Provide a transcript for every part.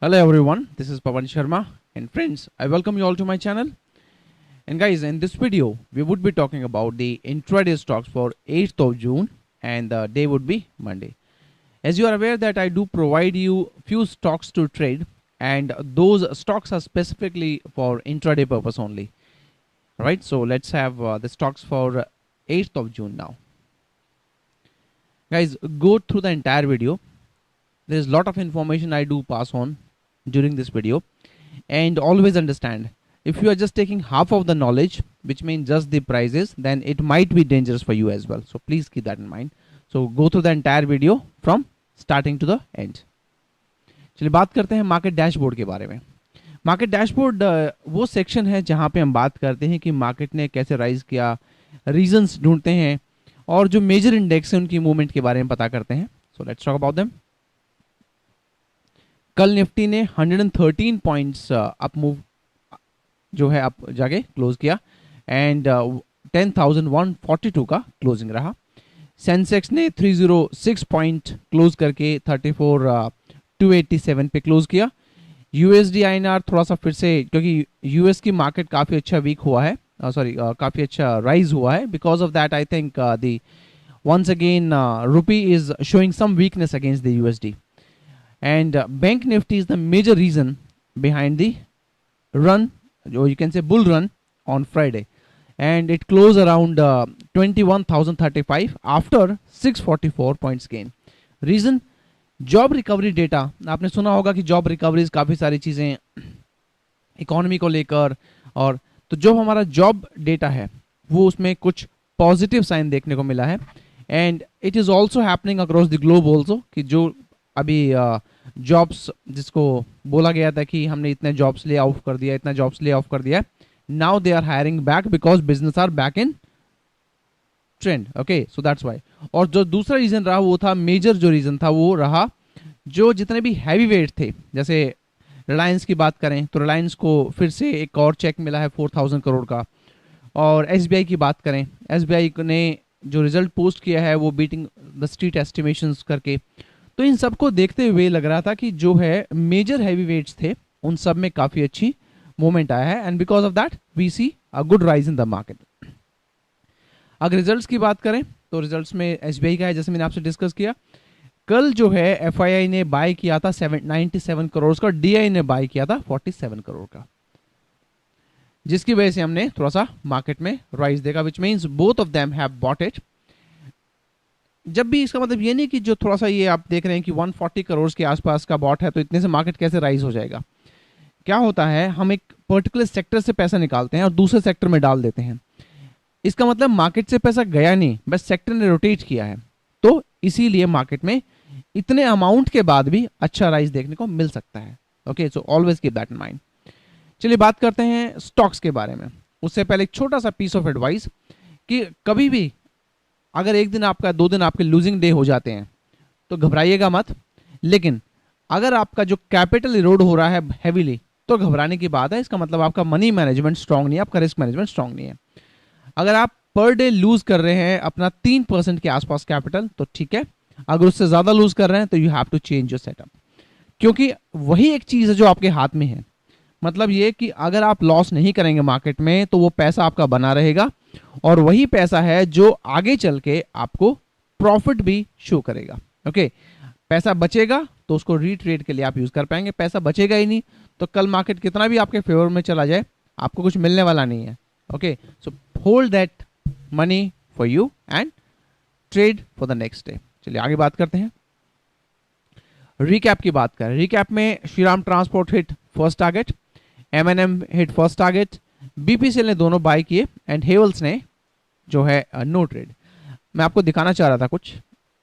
Hello everyone, this is Pawan Sharma and friends, I welcome you all to my channel. And guys, in this video, we would be talking about the intraday stocks for 8th of June and the day would be Monday. As you are aware that I do provide you few stocks to trade and those stocks are specifically for intraday purpose only. Right, so let's have the stocks for 8th of June now. Guys, go through the entire video. There's a lot of information I do pass on during this video, and always understand, if you are just taking half of the knowledge, which means just the prices, then it might be dangerous for you as well. So please keep that in mind. So go through the entire video from starting to the end. चलिए बात करते हैं market dashboard के बारे में. Market dashboard वो section है जहां पे हम बात करते हैं कि मार्केट ने कैसे राइज किया, रीजंस ढूंढते हैं और जो मेजर इंडेक्स है उनकी मूवमेंट के बारे में पता करते हैं. So let's talk about them. कल निफ्टी ने 113 पॉइंट्स अप मूव जो है अप जाके क्लोज किया एंड 10,142 का क्लोजिंग रहा. सेंसेक्स ने 306 पॉइंट क्लोज करके 34,287 पे क्लोज किया. यूएसडी आईएनआर थोड़ा सा फिर से, क्योंकि यूएस की मार्केट काफी अच्छा वीक हुआ है, काफी अच्छा राइज हुआ है. Because of that I think the once again rupee is showing some weakness against the USD. And bank nifty is the major reason behind the run, or you can say bull run on Friday, and it closed around 21,035 after 644 points gain. Reason, job recovery data. आपने सुना होगा कि job recoveries काफी सारी चीजें economy को लेकर, और तो जो हमारा जॉब डेटा है वो उसमें कुछ पॉजिटिव साइन देखने को मिला है. And it is also happening across the globe also, कि जो अभी जॉब्स जिसको बोला गया था कि हमने इतने जॉब्स ले ऑफ कर दिया, इतना जॉब्स ले ऑफ कर दिया, now they are hiring back because business are back in trend. Okay, so that's why. और जो दूसरा रीजन रहा वो था, मेजर जो रीजन था वो रहा, जो जितने भी हैवी वेट थे, जैसे रिलायंस की बात करें तो रिलायंस को फिर से एक और चेक मिला है 4,000 करोड़ का. और एसबीआई की बात करें, एसबीआई ने जो रिजल्ट पोस्ट किया है वो बीटिंग द स्ट्रीट एस्टिमेशंस करके, तो इन सबको देखते हुए लग रहा था कि जो है मेजर हैवी वेट्स थे उन सब में काफी अच्छी मूवमेंट आया है. And because of that we see a good rise in the market. अगर रिजल्ट्स की बात करें तो रिजल्ट्स में एसबीआई का है, जैसे मैंने आपसे डिस्कस किया. कल जो है एफआईआई ने बाय किया था 97 करोड़ का, डीआई ने बाय किया था 47 करोड़ का, जिसकी वजह से हमने थोड़ा सा मार्केट में राइज देखा, which means both of them have bought it. जब भी इसका मतलब ये नहीं कि जो थोड़ा सा ये आप देख रहे हैं कि 140 करोड़ के आसपास का बॉट है तो इतने से मार्केट कैसे राइज हो जाएगा. क्या होता है, हम एक पर्टिकुलर सेक्टर से पैसा निकालते हैं और दूसरे सेक्टर में डाल देते हैं. इसका मतलब मार्केट से पैसा गया नहीं, बस सेक्टर ने रोटेट किया है. तो इसीलिए मार्केट में इतने अमाउंट के बाद भी अच्छा राइज देखने को मिल सकता है. Okay, so always keep that in mind. चलिए बात करते हैं स्टॉक्स के बारे में. उससे पहले एक छोटा सा पीस ऑफ एडवाइस, कि कभी भी अगर एक दिन आपका, 2 दिन आपके लूजिंग डे हो जाते हैं तो घबराइएगा मत. लेकिन अगर आपका जो कैपिटल इरोड हो रहा है हैवीली, तो घबराने की बात है. इसका मतलब आपका मनी मैनेजमेंट स्ट्रांग नहीं है, आपका रिस्क मैनेजमेंट स्ट्रांग नहीं है. अगर आप पर डे लूज कर रहे हैं अपना 3% के आसपास कैपिटल तो ठीक है. अगर उससे ज्यादा लूज कर रहे हैं तो you have to change your setup, क्योंकि वही एक चीज है जो आपके हाथ में है. मतलब ये कि अगर आप लॉस नहीं करेंगे मार्केट में तो वो पैसा आपका बना रहेगा, और वही पैसा है जो आगे चल के आपको प्रॉफिट भी शो करेगा. ओके, पैसा बचेगा तो उसको रीट्रेड के लिए आप यूज कर पाएंगे. पैसा बचेगा ही नहीं तो कल मार्केट कितना भी आपके फेवर में चला जाए आपको कुछ मिलने वाला नहीं है. Okay, so hold that money for you and trade for the next day. चलिए आगे बात करते हैं. रिकैप की बात करें, रिकैप में Shriram transport hit first target, MNM hit first target, BPCL ने दोनों बाय किए एंड हेवल्स ने जो है नो ट्रेड. मैं आपको दिखाना चाह रहा था कुछ,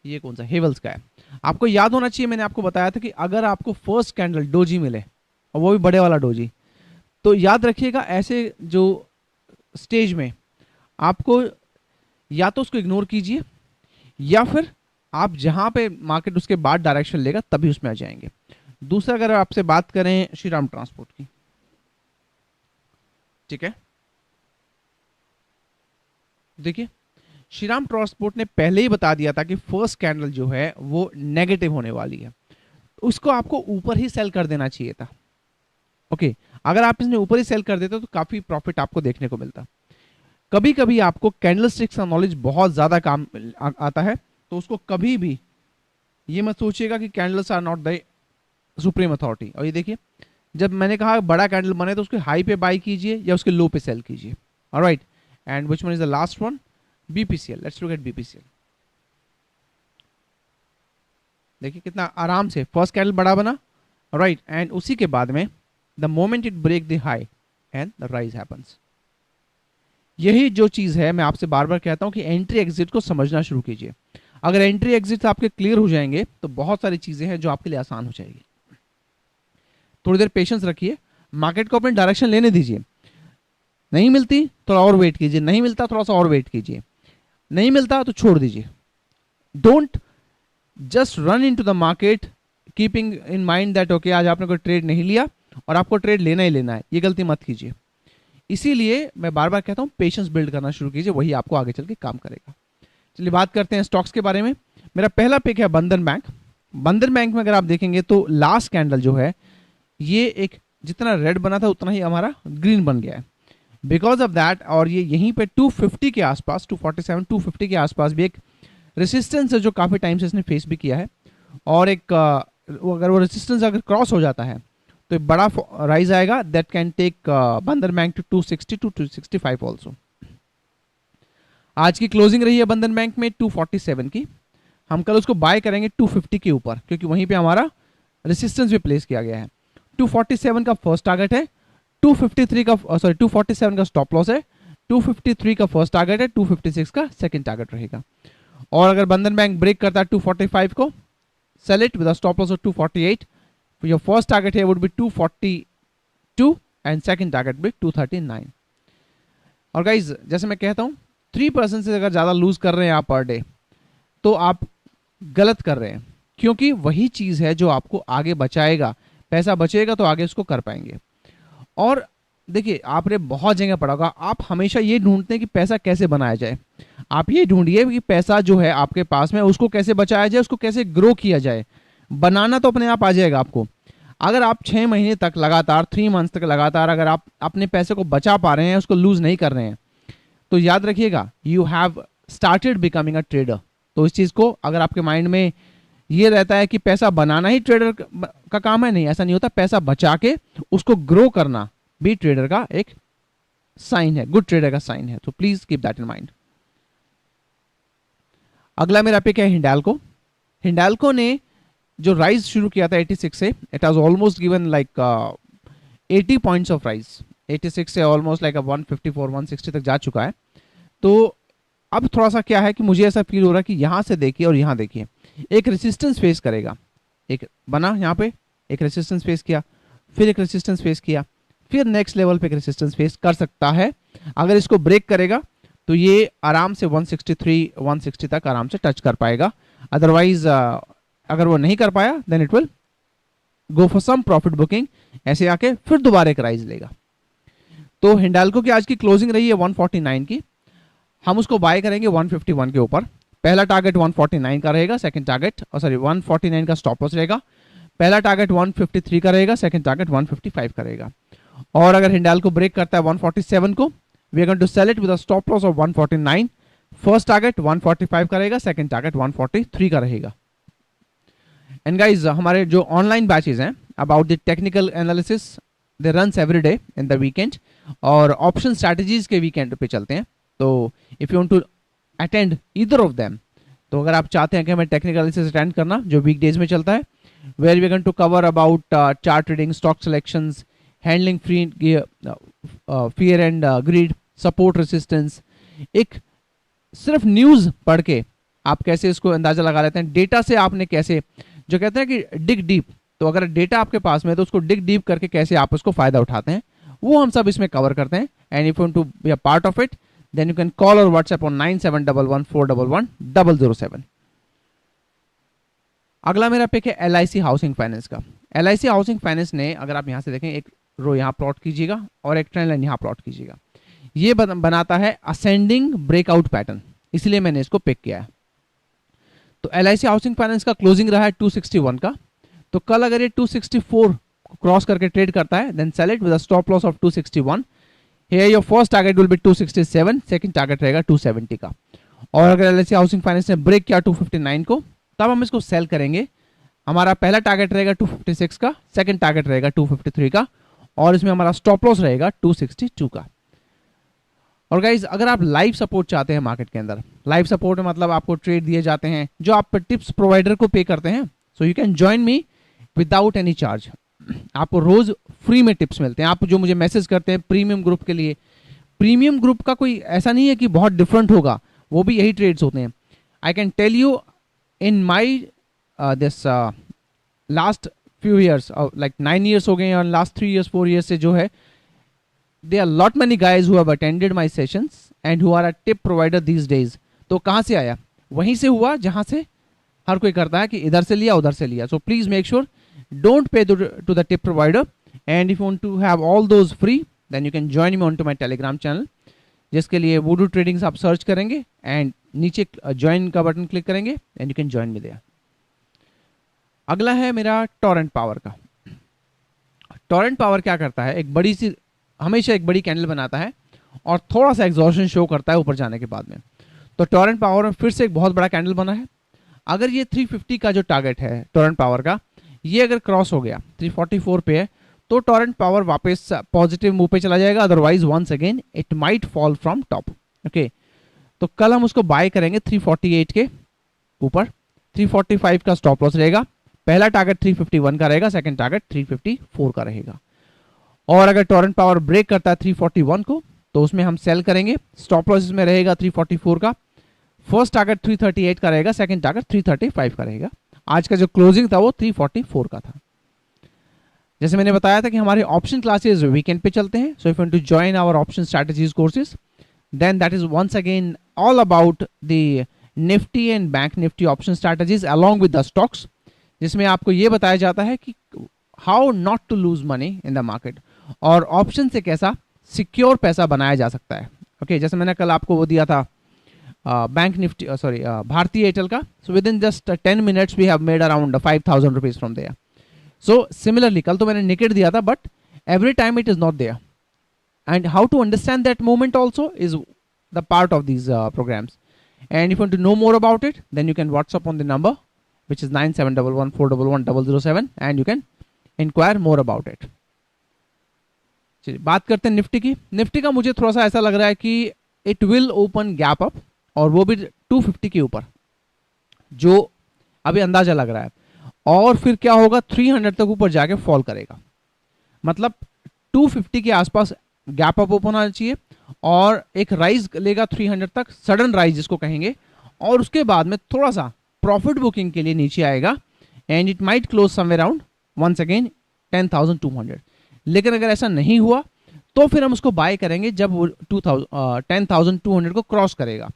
ये कौन सा हेवल्स का है. आपको याद होना चाहिए, मैंने आपको बताया था कि अगर आपको फर्स्ट कैंडल डोजी मिले और वो भी बड़े वाला डोजी, तो याद रखिएगा ऐसे जो स्टेज में आपको या तो उसको इग्नोर कीजिए, या फिर आप जहां पे मार्केट उसके बाद डायरेक्शन लेगा तभी उसमें आ जाएंगे. दूसरा, अगर आपसे बात करें श्रीराम ट्रांसपोर्ट की, ठीक है, देखिए श्रीराम ट्रांसपोर्ट ने पहले ही बता दिया था कि फर्स्ट कैंडल जो है वो नेगेटिव होने वाली है. उसको आपको ऊपर ही सेल कर देना चाहिए था। ओके, अगर आप इसने ऊपर ही सेल कर देते तो काफी प्रॉफिट आपको देखने को मिलता। कभी कभी आपको कैंडलस्टिक्स का नॉलेज बहुत ज्यादा काम आता है, तो उसको कभी भी ये मत सोचिएगा कि candles are not the supreme authority. और ये देखिए, जब मैंने कहा बड़ा कैंडल बने तो उसके हाई पे बाय कीजिए या उसके लो पे सेल कीजिए। Alright, and which one is the last one? BPCL. Let's look at BPCL. देखिए कितना आराम से फर्स्ट कैंडल बड़ा बना, राइट, एंड उसी के बाद में the moment it break the high and the rise happens. यही जो चीज है मैं आपसे बार बार कहता हूं कि एंट्री एग्जिट को समझना शुरू कीजिए। अगर एंट्री एग्जिट आपके क्लियर हो जाएंगे तो बहुत सारी चीजें हैं जो आपके लिए आसान हो जाएगी। थोड़ी देर पेशेंस रखिए, मार्केट को अपने डायरेक्शन लेने दीजिए। नहीं मिलती थोड़ा और वेट कीजिए, नहीं मिलता थोड़ा सा और वेट कीजिए, नहीं मिलता तो छोड़ दीजिए। Don't just run into the market keeping in mind that okay आज आपने कोई ट्रेड नहीं लिया और आपको ट्रेड लेना ही लेना है, ये गलती मत कीजिए। इसीलिए मैं बार बार कहता हूं पेशेंस बिल्ड करना शुरू कीजिए, वही आपको आगे चल के काम करेगा। चलिए बात करते हैं स्टॉक्स के बारे में। मेरा पहला पिक है बंधन बैंक। बंधन बैंक में अगर आप देखेंगे तो लास्ट कैंडल जो है ये एक जितना रेड बना था उतना ही हमारा ग्रीन बन गया है बिकॉज ऑफ दैट। और ये यहीं पे 250 के आसपास, 247 250 के आसपास भी एक रेसिस्टेंस है जो काफी टाइम से इसने फेस भी किया है। और एक अगर वो रेसिस्टेंस अगर क्रॉस हो जाता है तो एक बड़ा राइज आएगा दैट कैन टेक बंधन बैंक टू 260 टू 265 ऑल्सो। आज की क्लोजिंग रही है बंधन बैंक में 247 की। हम कल उसको बाय करेंगे 250 के ऊपर क्योंकि वहीं पे हमारा रेसिस्टेंस भी प्लेस किया गया है। 247 का फर्स्ट टारगेट है, 253 का 247 का स्टॉप लॉस है, 253 का फर्स्ट टारगेट है, 256 का सेकंड टारगेट रहेगा। और अगर बंधन बैंक ब्रेक करता है 245 को, sell it with a stop loss of 248। Your first target है would be 242 and second target be 239। और गाइज जैसे मैं कहता हूं 3% से अगर ज्यादा लूज कर रहे हैं आप पर डे तो आप गलत कर रहे हैं, क्योंकि वही चीज है जो आपको आगे बचाएगा। पैसा बचेगा तो आगे उसको कर पाएंगे। और देखिए आपने बहुत जगह पढ़ा होगा, आप हमेशा ये ढूंढते हैं कि पैसा कैसे बनाया जाए। आप ये ढूंढिए कि पैसा जो है आपके पास में उसको कैसे बचाया जाए, उसको कैसे ग्रो किया जाए। बनाना तो अपने आप आ जाएगा आपको। अगर आप 6 महीने तक लगातार, 3 मंथ्स तक लगातार अगर आप अपने पैसे को बचा पा रहे हैं, उसको लूज नहीं कर रहे हैं, तो याद रखिएगा you have started becoming a trader. तो इस चीज को अगर आपके माइंड में ये रहता है कि पैसा बनाना ही ट्रेडर का काम है, नहीं, ऐसा नहीं होता। पैसा बचा के उसको ग्रो करना भी ट्रेडर का एक साइन है, गुड ट्रेडर का साइन है। तो please keep that in mind. अगला मेरा पिक है हिंडाल्को। हिंडाल्को ने जो राइज शुरू किया था 86 से, it has almost given like 80 points of rise. 86 से ऑलमोस्ट लाइक 154 160 तक जा चुका है। तो अब थोड़ा सा क्या है कि मुझे ऐसा फील हो रहा है कि यहां से देखिए और यहां देखिए एक रेसिस्टेंस फेस करेगा। एक बना यहां पे, एक रेसिस्टेंस फेस किया, फिर एक रेसिस्टेंस फेस किया, फिर नेक्स्ट लेवल पे एक रेसिस्टेंस फेस कर सकता है। अगर इसको ब्रेक करेगा तो ये आराम से 163 160 तक आराम से टच कर पाएगा। अदरवाइज अगर वो नहीं कर पाया then it will go for some profit booking, ऐसे आके फिर दोबारा एक राइज लेगा। तो हिंडाल्को की आज की क्लोजिंग रही है 149 की। हम उसको बाय करेंगे 151 के ऊपर। पहला टारगेट 149 का रहेगा, सेकंड टारगेट 149 का स्टॉप लॉस रहेगा। पहला टारगेट 153 का रहेगा, सेकंड टारगेट 155 का रहेगा। और अगर हिंडाल्को ब्रेक करता है 147 को, we are going to sell it with a stop loss of 149। First target 145 का रहेगा, सेकंड टारगेट 143 का रहेगा। एंड गाइज हमारे जो ऑनलाइन बैचेस हैं about the technical analysis, they runs every day in the weekend, और ऑप्शन स्ट्रैटेजीज के weekend पे चलते हैं। तो if you want to attend either of them, तो अगर आप चाहते हैं कि हमें टेक्निकल एनालिसिस अटेंड करना जो वीकडेज में चलता है, where we are going to cover about chart trading, stock selections, handling fear and greed, support resistance, एक सिर्फ न्यूज पढ़ के आप कैसे इसको अंदाजा लगा लेते हैं, डेटा से आपने कैसे, जो कहते हैं कि डिग डीप, तो अगर डेटा आपके पास में है तो उसको डिग डीप करके कैसे आप उसको फायदा उठाते हैं, वो हम सब इसमें कवर करते हैं। And if you want to be a part of it then you can call or WhatsApp on 9711411007। अगला मेरा पिक है LIC हाउसिंग फाइनेंस का। LIC हाउसिंग फाइनेंस ने, अगर आप यहां से देखें, एक रो यहां प्लॉट कीजिएगा और एक ट्रेंड लाइन यहां प्लॉट कीजिएगा। ये बनाता है असेंडिंग ब्रेकआउट पैटर्न, इसलिए मैंने इसको पिक किया है। तो LIC हाउसिंग फाइनेंस का क्लोजिंग रहा है 261 का। तो कल अगर ये 264 क्रॉस करके ट्रेड करता है, then sell it with a stop loss of 261। Here your first target will be 267, second target रहेगा 270 का। और अगर एलआईसी हाउसिंग फाइनेंस ने ब्रेक किया 259 को, तब हम इसको सेल करेंगे। हमारा पहला टारगेट रहेगा 256 का, सेकंड टारगेट रहेगा 253 का, और इसमें हमारा स्टॉप लॉस रहेगा 262 का। और गाइज अगर आप लाइव सपोर्ट चाहते हैं मार्केट के अंदर, लाइव सपोर्ट में मतलब आपको ट्रेड दिए जाते हैं जो आप टिप्स प्रोवाइडर को पे करते हैं, so you can join me without any charge. आपको रोज फ्री में टिप्स मिलते हैं। आप जो मुझे मैसेज करते हैं प्रीमियम ग्रुप के लिए, प्रीमियम ग्रुप का कोई ऐसा नहीं है कि बहुत डिफरेंट होगा, वो भी यही ट्रेड्स होते हैं। I can tell you in my this last few years, like 9 years हो गए, और लास्ट 3 years 4 years से जो है, there are lot many guys who have attended my sessions and who are a tip provider these days। तो कहाँ से आया? वहीं से हुआ जहाँ से हर कोई करता है कि इधर से लिया उधर से लिया। So please make sure don't pay to the tip provider, and if you want to have all those free then you can join me onto my telegram channel, जिसके लिए वुडू ट्रेडिंग्स आप सर्च करेंगे and नीचे join का button click करेंगे and you can join me there. अगला है मेरा टोरेंट पावर का। टोरेंट पावर क्या करता है, एक बड़ी सी, हमेशा एक बड़ी कैंडल बनाता है और थोड़ा सा एग्जॉशन शो करता है ऊपर जाने के बाद में। तो टोरेंट पावर में फिर से एक बहुत बड़ा कैंडल बना है। अगर ये 350 का जो टारगेट है टोरेंट पावर का, ये अगर क्रॉस हो गया 344 पे है, तो टोरेंट पावर वापस पॉजिटिव मूव पे चला जाएगा, otherwise once again it might fall from top. Okay, तो कल हम उसको बाय करेंगे 348 के ऊपर। 345 का स्टॉप लॉस रहेगा, पहला टारगेट 351 का रहेगा, सेकंड टारगेट 354 का रहेगा। और अगर टोरेंट पावर ब्रेक करता है 341 को, तो उसमें हम सेल करेंगे। स्टॉप लॉस में रहेगा 344 का, फर्स्ट टारगेट 338 का रहेगा, सेकंड टारगेट 335 का रहेगा। आज का जो क्लोजिंग था वो 344 का था। जैसे मैंने बताया था कि हमारे ऑप्शन क्लासेस वीकेंड पे चलते हैं, so if you want to join our option strategies courses, then that is once again all about the Nifty and bank Nifty option strategies along with the stocks, जिसमें आपको ये बताया जाता है कि how not to lose money in the market, और option से कैसा सिक्योर पैसा बनाया जा सकता है। ओके, जैसे मैंने कल आपको वो दिया था bank Nifty, sorry Bharti Airtel का, so within just 10 minutes we have made around 5,000 rupees from there. So similarly कल तो मैंने निकेट दिया था, but every time it is not there, and how to understand that movement also is the part of these programs. And if you want to know more about it, then you can WhatsApp on the number which is 9711411007 and you can inquire more about it। चलिए बात करते हैं Nifty की। Nifty का मुझे थोड़ा सा ऐसा लग रहा है कि it will open gap up, और वो भी 250 के ऊपर, जो अभी अंदाजा लग रहा है, और फिर क्या होगा 300 तक ऊपर जाके फॉल करेगा। मतलब 250 के आसपास गैप अप ओपन होना चाहिए और एक राइज लेगा 300 तक, सडन राइज जिसको कहेंगे, और उसके बाद में थोड़ा सा प्रॉफिट बुकिंग के लिए नीचे आएगा and it might close somewhere around once again 10,200। लेकिन अगर ऐसा नहीं हुआ तो फिर हम उसको बाय करेंगे जब वो 10,200 को क्रॉस करेगा।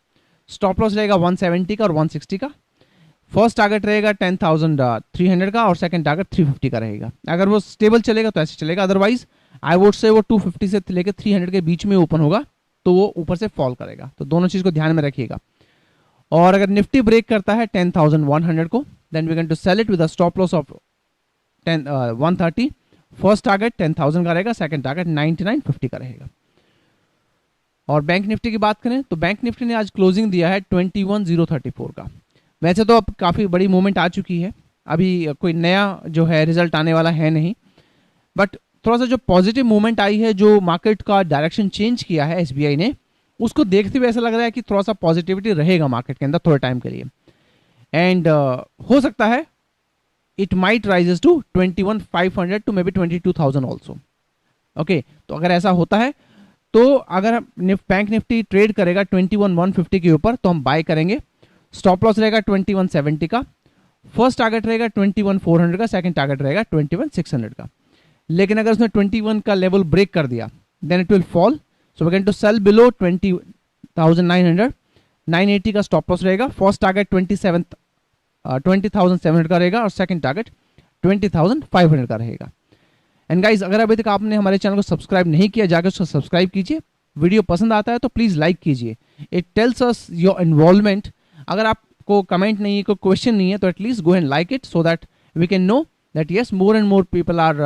स्टॉप लॉस रहेगा 170 का और 160 का, फर्स्ट टारगेट रहेगा 10,300 का और सेकंड टारगेट 350 का रहेगा। अगर वो स्टेबल चलेगा तो ऐसे चलेगा, अदरवाइज आई वुड से वो 250 से लेकर 300 के बीच में ओपन होगा तो वो ऊपर से फॉल करेगा। तो दोनों चीज को ध्यान में रखिएगा। और अगर निफ्टी ब्रेक करता है 10,100 को, then we can to sell it with a stop loss of 130। First target 10,000 का रहेगा, सेकंड टारगेट 9950 का रहेगा। और बैंक निफ्टी की बात करें तो बैंक निफ्टी ने आज क्लोजिंग दिया है 21,034 का। वैसे तो अब काफ़ी बड़ी मूवमेंट आ चुकी है, अभी कोई नया जो है रिजल्ट आने वाला है नहीं, बट थोड़ा सा जो पॉजिटिव मूवमेंट आई है, जो मार्केट का डायरेक्शन चेंज किया है एसबीआई ने, उसको देखते हुए ऐसा लग रहा है कि थोड़ा सा पॉजिटिविटी रहेगा मार्केट के अंदर थोड़े टाइम के लिए। एंड हो सकता है it might raises to 21,500 to may be 22,000 also. Okay, तो अगर ऐसा होता है तो अगर बैंक निफ्टी ट्रेड करेगा 21,150 के ऊपर तो हम बाय करेंगे। स्टॉप लॉस रहेगा 21,70 का, फर्स्ट टारगेट रहेगा 21,400 का, सेकंड टारगेट रहेगा 21,600 का। लेकिन अगर उसने 21 का लेवल ब्रेक कर दिया then it will fall, so we can to sell below 20,900। 980 का स्टॉप लॉस रहेगा, फर्स्ट टारगेट 20,700 का रहेगा और सेकंड टारगेट 20,500 का रहेगा। एंड गाइज, अगर अभी तक आपने हमारे चैनल को सब्सक्राइब नहीं किया, जाकर उसको सब्सक्राइब कीजिए। वीडियो पसंद आता है तो प्लीज लाइक कीजिए, it tells us your involvement. अगर आपको कमेंट नहीं है, कोई क्वेश्चन नहीं है, तो at least go and like it so that we can know that yes, more and more people are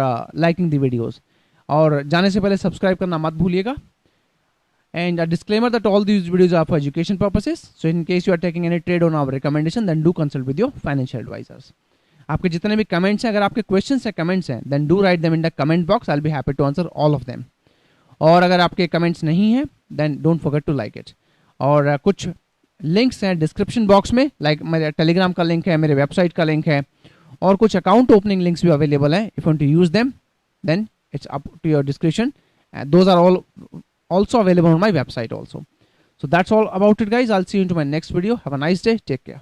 liking the videos. और जाने से पहले सब्सक्राइब करना मत भूलिएगा. And a disclaimer that all these videos are for education purposes. So in case you are taking any trade on our recommendation, then do consult with your financial advisors. आपके जितने भी कमेंट्स हैं, अगर आपके questions हैं, comments हैं, then do write them in the comment box. I'll be happy to answer all of them. और अगर आपके कमेंट्स नहीं हैं, then don't forget to like it. और कुछ लिंक्स हैं डिस्क्रिप्शन बॉक्स में, लाइक मेरे टेलीग्राम का लिंक है, मेरे वेबसाइट का लिंक है, और कुछ अकाउंट ओपनिंग लिंक्स भी अवेलेबल हैं. If you want to use them, then it's up to your discretion. Those are all also available on my website also. So that's all about it, guys. I'll see you into my next video. Have a nice day. Take care.